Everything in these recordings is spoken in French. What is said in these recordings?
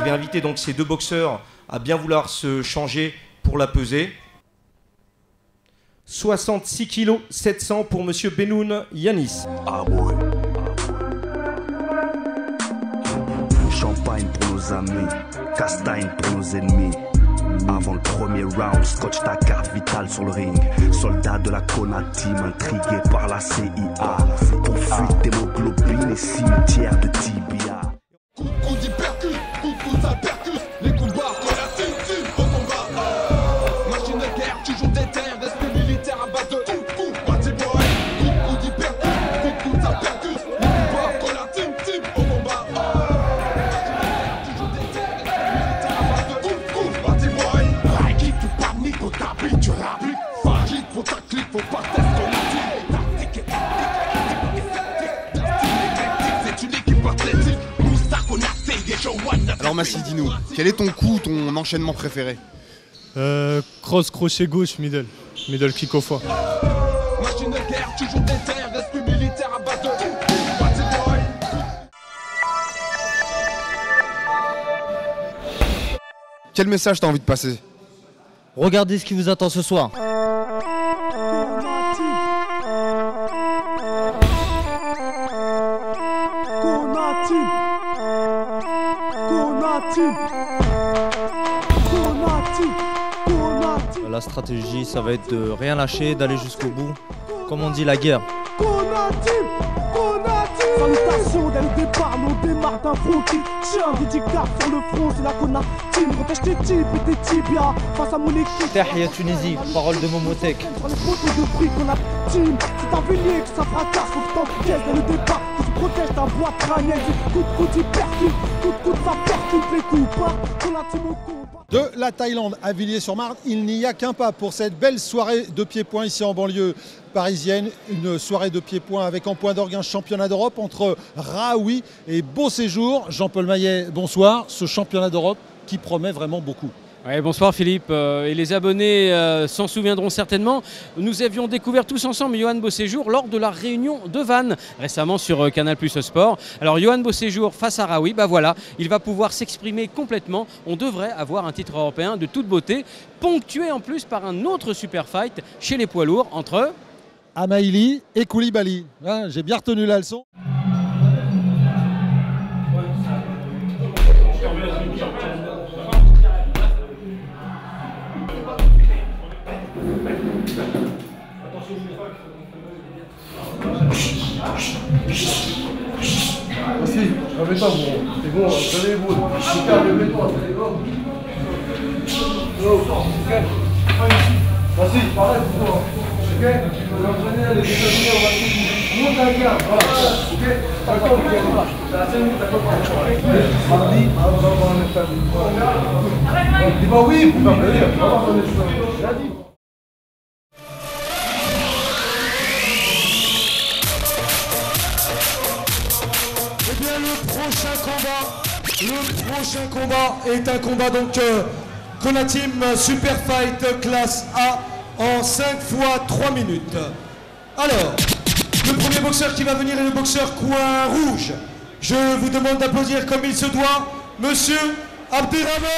vais inviter donc ces deux boxeurs à bien vouloir se changer pour la pesée. 66 kg 700 pour Monsieur Benoun Yanis. Ah ouais. Champagne pour nos amis, castagne pour nos ennemis. Avant le premier round, scotch ta carte vitale sur le ring. Soldat de la Kona Team, intrigué par la CIA. Pour fuite d'hémoglobine et cimetière de tibia. Coup d'hypercute, coup ça percute. Les combats, quand la team, au combat. Machine de guerre, toujours déterre. Respect militaire à base de coup, party boy. Coup d'hypercute, coup ça percute. Les combats, quand la team, au combat. Toujours déterre, respect militaire à base de coup, party boy. Like tu paniques, on t'applique, tu rappliques. Fagite, faut ta clique, faut pas tester ton outil. Tactique et c'est une équipe athlétique. Alors Massi, dis-nous, quel est ton coup, ton enchaînement préféré? Cross, crochet gauche, middle kick au foie. Machine de guerre, toujours déterre, respect militaire à base de party boy. Quel message t'as envie de passer? Regardez ce qui vous attend ce soir. La stratégie, ça va être de rien lâcher, d'aller jusqu'au bout. Comme on dit, la guerre. Salutations dès le départ, nous on démarre d'un front qui tient dédicace sur le front, c'est la Kona Team. Protège tes types et tes tibias face à mon équipe. Tahia Tunisie, parole de Momotech. Sur les photos de prix Kona Team, c'est un vélier que ça fracasse, faut que t'encaisses dès le départ. Que tu protèges ta boîte crânienne, coup de coup d'hypercute, coup de ça percute les coups pas. Kona Team au combat. De la Thaïlande à Villiers-sur-Marne, il n'y a qu'un pas pour cette belle soirée de pied-point ici en banlieue parisienne. Une soirée de pied-point avec en point d'orgue un championnat d'Europe entre Raoui et Beau Séjour. Jean-Paul Maillet, bonsoir. Ce championnat d'Europe qui promet vraiment beaucoup. Ouais, bonsoir Philippe, et les abonnés s'en souviendront certainement. Nous avions découvert tous ensemble Yoann Beauséjour lors de la réunion de Vannes, récemment sur Canal+ Sport. Alors Yoann Beauséjour face à Raoui, bah voilà, il va pouvoir s'exprimer complètement. On devrait avoir un titre européen de toute beauté, ponctué en plus par un autre super fight chez les poids lourds entre Amaili et Koulibaly. Hein, j'ai bien retenu la leçon. Merci, remets pas bon. C'est bon, tenez-vous. Remets-toi, tenez-vous. Merci, pareil pour toi. Ok? On va entraîner les États-Unis, on va tout. Monte la garde, voilà. Ok? D'accord, ok, voilà. C'est la 5 minutes, d'accord? Mardi, on va avoir un état. Dis pas oui, pour pas venir. On va avoir un état. J'ai dit. Le prochain combat est un combat donc Kona Team Super Fight classe A en 5 fois 3 minutes. Alors, le premier boxeur qui va venir est le boxeur coin rouge. Je vous demande d'applaudir comme il se doit, Monsieur Abderrahmane.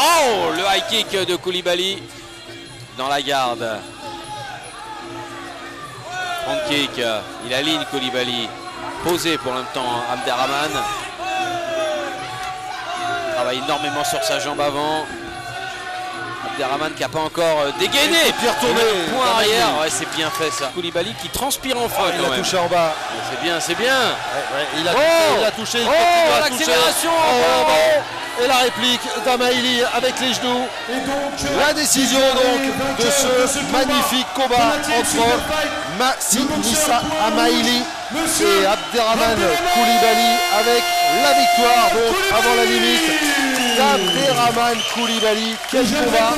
Oh, le high kick de Koulibaly dans la garde. Front kick, il aligne Koulibaly. Posé pour l'instant Abderrahmane. travaille énormément sur sa jambe avant. Abderrahmane qui n'a pas encore dégainé. Et puis retourné. Point arrière, ouais, c'est bien fait ça. Koulibaly qui transpire enfin. Il a touché en bas. C'est bien, c'est bien. Ouais, il a touché, il continue à toucher. L'accélération. Et la réplique d'Amaïli avec les genoux. Et donc, la décision donc de ce magnifique combat entre Maxime Nissa Amaïli et Abderrahmane Koulibaly avec la victoire donc avant la limite d'Abderrahmane Koulibaly. Quel combat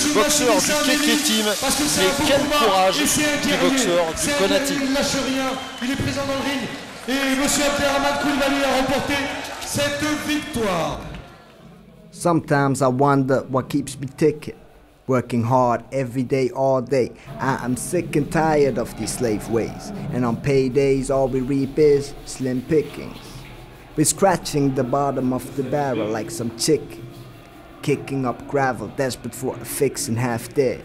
du boxeur du KK Team, mais quel courage du boxeur du Kona Team. Il ne lâche rien, il est présent dans le ring et monsieur Abderrahmane Koulibaly a remporté cette victoire. Sometimes I wonder what keeps me ticking. Working hard every day, all day. I am sick and tired of these slave ways. And on paydays, all we reap is slim pickings. We're scratching the bottom of the barrel like some chicken. Kicking up gravel, desperate for a fix and half dead.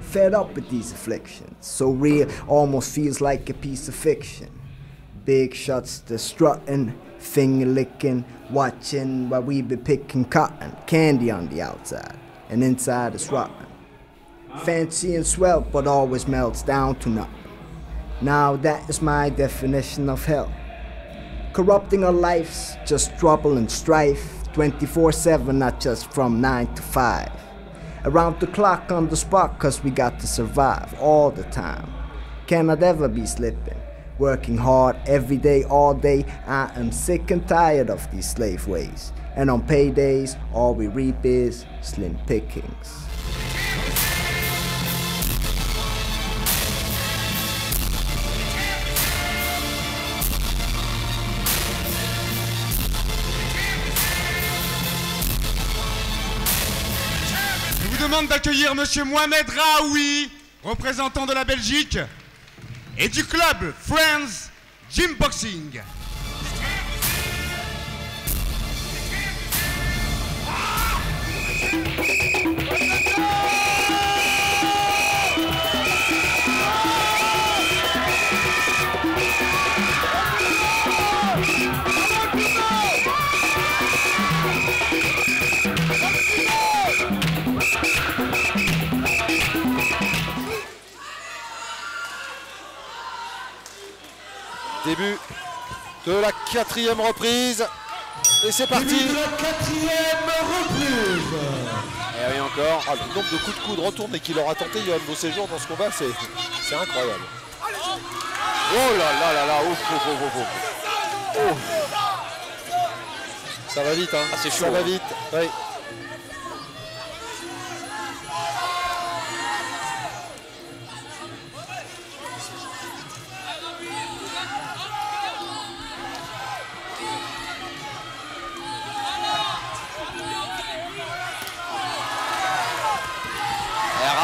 Fed up with these afflictions. So real, almost feels like a piece of fiction. Big shots, the strutting, finger licking, watching while we be picking cotton, candy on the outside, and inside is rotten. Fancy and swell, but always melts down to nothing. Now that is my definition of hell. Corrupting our lives, just trouble and strife, 24/7, not just from 9 to 5. Around the clock on the spot, cause we got to survive all the time. Cannot ever be slipping. Working hard every day, all day. I am sick and tired of these slave ways. And on paydays, all we reap is slim pickings. Je vous demande d'accueillir Monsieur Mohamed Raoui, représentant de la Belgique, et du club Friends Gym Boxing. Début de la 4e reprise. Et c'est parti. Début de la 4e reprise. Et oui encore. Ah, le nombre de coups de coude retournés qu'il aura tenté Yohan Beauséjour dans ce combat, c'est incroyable. Oh là là là là. Ouf, ouf, ouf, ouf. Oh. Ça va vite, hein. Ah, c'est chaud. Ça va hein. vite. Oui.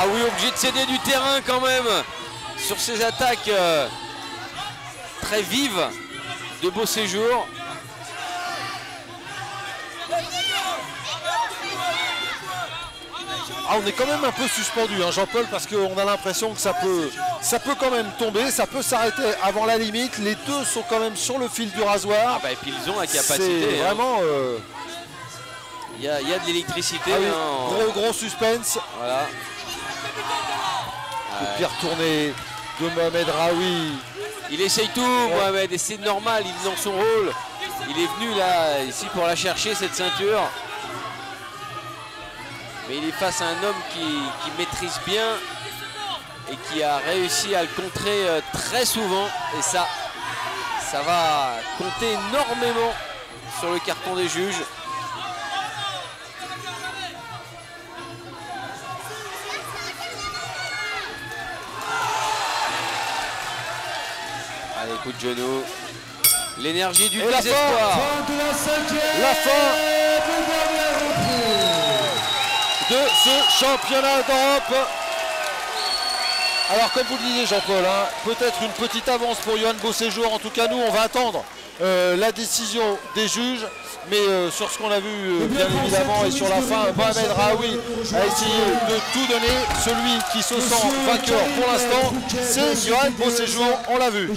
Raoui obligé de céder du terrain quand même sur ces attaques très vives de Beauséjour. Ah, on est quand même un peu suspendu, hein, Jean-Paul, parce qu'on a l'impression que ça peut quand même tomber, ça peut s'arrêter avant la limite. Les deux sont quand même sur le fil du rasoir. Ah bah, et puis ils ont la capacité. C'est vraiment... Il y a de l'électricité. Ah oui, hein, gros suspense. Voilà. Coup de pied retourné de Mohamed Raoui. Il essaye tout, Mohamed, et c'est normal, il est dans son rôle. Il est venu là, ici, pour la chercher, cette ceinture. Mais il est face à un homme qui maîtrise bien et qui a réussi à le contrer très souvent. Et ça va compter énormément sur le carton des juges. Allez, coup de genou. L'énergie du désespoir. La fin de ce championnat d'Europe. Alors comme vous le disiez Jean-Paul, hein, peut-être une petite avance pour Yohan Beauséjour. En tout cas nous on va attendre la décision des juges. Mais sur ce qu'on a vu bien évidemment et sur la fin, Mohamed Raoui a essayé de tout donner. Celui qui se sent vainqueur pour l'instant, c'est Yohan Beauséjour, on l'a vu.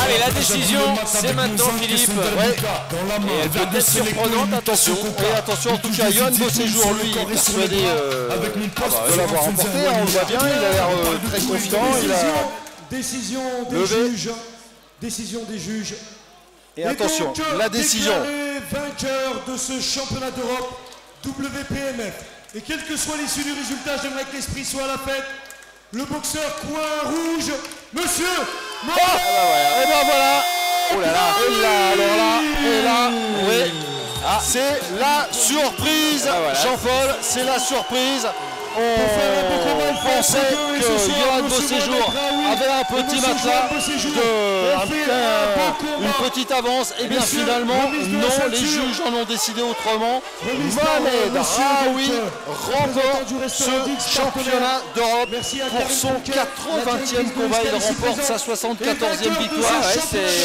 Allez, la décision, c'est maintenant Philippe. Ouais. Et elle peut être surprenante, attention. Et attention, en tout cas, Yohan Beauséjour, lui, est persuadé de l'avoir remporté. On le voit bien, il a l'air très confiant. Décision des juges. Décision des juges. Et attention, donc, la décision. Vainqueur de ce championnat d'Europe WPMF. Et quelle que soit l'issue du résultat, j'aimerais que l'esprit soit à la fête. Le boxeur coin rouge, monsieur Et ben voilà. Oh là là. Et là, alors là, et là, oui. C'est la surprise, Jean-Paul, c'est la surprise. On pensait que Yohan Beauséjour avait un petit matelas, une petite avance, et bien finalement non, les juges en ont décidé autrement. Mohamed Raoui remporte ce championnat d'Europe pour son 80e combat. Il remporte sa 74e victoire.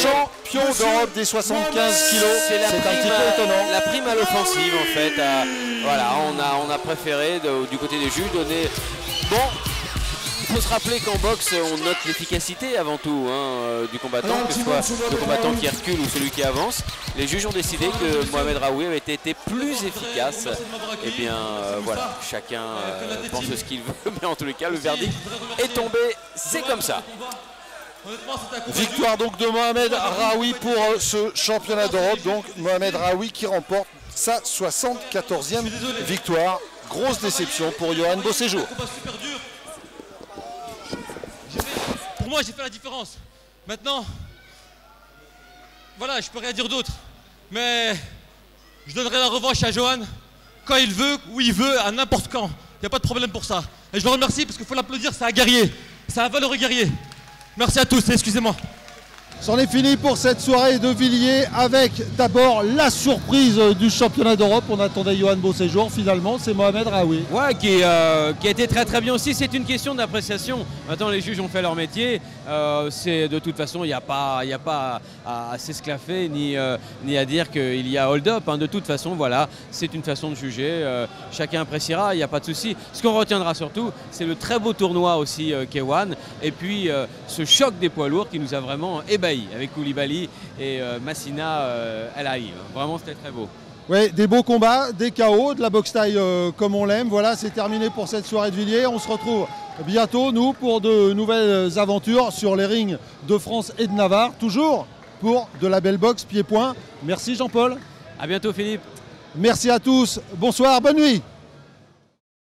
Champion d'Europe des 75 kilos. C'est un petit peu étonnant. La prime à l'offensive en fait. Voilà, on a préféré du côté des juges donner. Bon, il faut se rappeler qu'en boxe on note l'efficacité avant tout du combattant, que ce soit le combattant qui recule ou celui qui avance. Les juges ont décidé que Mohamed Raoui avait été plus efficace. Et bien voilà, chacun pense ce qu'il veut, mais en tous les cas le verdict est tombé, c'est comme ça. Victoire donc de Mohamed Raoui pour ce championnat d'Europe. Donc Mohamed Raoui qui remporte sa 74e victoire. Grosse déception pour Yohan Beauséjour. Pour moi, j'ai fait la différence. Maintenant, voilà, je peux rien dire d'autre. Mais je donnerai la revanche à Yohan quand il veut, où il veut, à n'importe quand. Il n'y a pas de problème pour ça. Et je le remercie parce qu'il faut l'applaudir, c'est un guerrier. C'est un valeureux guerrier. Merci à tous, excusez-moi. C'en est fini pour cette soirée de Villiers avec d'abord la surprise du championnat d'Europe. On attendait Yohan Beauséjour, finalement c'est Mohamed Raoui. Ouais, qui a été très bien aussi. C'est une question d'appréciation. Maintenant les juges ont fait leur métier. C'est de toute façon il n'y a pas à s'esclaffer ni à dire qu'il y a hold-up. De toute façon voilà, c'est une façon de juger. Chacun appréciera, il n'y a pas de souci. Ce qu'on retiendra surtout, c'est le très beau tournoi aussi K1 et puis ce choc des poids lourds qui nous a vraiment ébahi avec Koulibaly et Massina El Haï. Vraiment c'était très beau. Oui, des beaux combats, des KO, de la boxe taille comme on l'aime. Voilà, c'est terminé pour cette soirée de Villiers. On se retrouve bientôt, nous, pour de nouvelles aventures sur les rings de France et de Navarre. Toujours pour de la belle boxe pied-point. Merci Jean-Paul. À bientôt Philippe. Merci à tous. Bonsoir, bonne nuit.